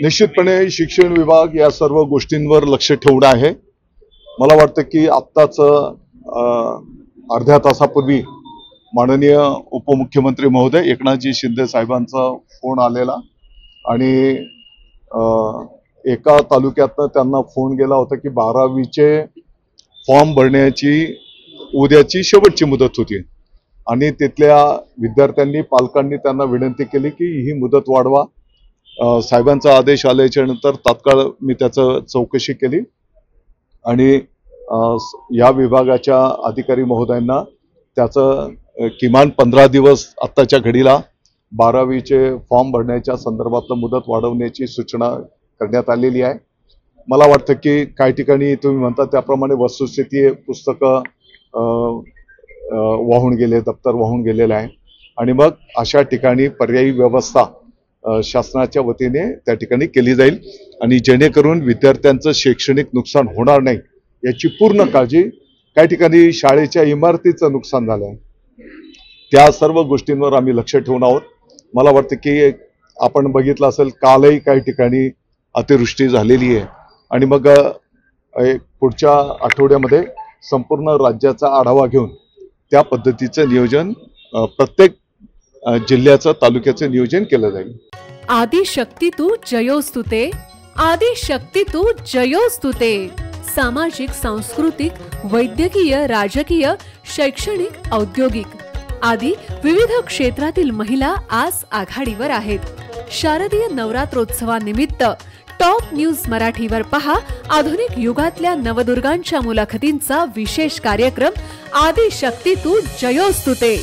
निश्चितपणे शिक्षण विभाग या सर्व गोष्टींवर लक्ष ठेवून आहे। मला वाटतं की आत्ताच अर्ध्या तासापूर्वी माननीय उपमुख्यमंत्री महोदय एकनाथजी शिंदे साहेबांचा फोन आलेला आणि एका तालुक्यातनं त्यांना फोन गेला होता की 12वीचे फॉर्म भरण्याची उद्याची शेवटची मुदत होती आणि तिथल्या विद्यार्थ्यांनी पालकांनी त्यांना विनंती केली की ही मुदत वाढवा। साहेबांचा आदेश आल्याच्या नंतर तात्काळ मी त्याचं चौकशी केली आणि या विभागाच्या अधिकारी महोदयांना त्याचं किमान 15 दिवस आत्ताच्या घडीला 12वीचे फॉर्म भरण्याच्या संदर्भातलं मुदत वाढवण्याची सूचना करण्यात आलेली आहे। मला वाटतं की काही ठिकाणी तुम्ही म्हणता त्याप्रमाणे वस्तुस्थिती पुस्तकं वाहून गेले, दप्तर वाहून गेलेलं आहे आणि मग अशा ठिकाणी पर्यायी व्यवस्था शासनाच्या वतीने त्या ठिकाणी केली जाईल आणि जेणेकरून विद्यार्थ्यांचं शैक्षणिक नुकसान होणार नाही याची पूर्ण काळजी। काही ठिकाणी शाळेच्या इमारतीचं नुकसान झालं आहे, त्या सर्व गोष्टींवर आम्ही लक्ष ठेवून आहोत। मला वाटतं की आपण बघितलं असेल कालही काही ठिकाणी अतिवृष्टी झालेली आहे आणि मग पुढच्या आठवड्यामध्ये संपूर्ण राज्याचा आढावा घेऊन त्या पद्धतीचं नियोजन प्रत्येक जिल्ह्याचं तालुक्याचं नियोजन केलं जाईल। आदिशक्ती तू जयोस्तुते, आदिशक्ती तू जयोस्तुते। सामाजिक, सांस्कृतिक, वैद्यकीय, राजकीय, शैक्षणिक, औद्योगिक आदी विविध क्षेत्रातील महिला आज आघाडीवर आहेत। शारदीय नवरात्रोत्सवानिमित्त टॉप न्यूज मराठीवर पहा आधुनिक युगातल्या नवदुर्गांच्या मुलाखतींचा विशेष कार्यक्रम आदिशक्ती तू जयोस्तुते।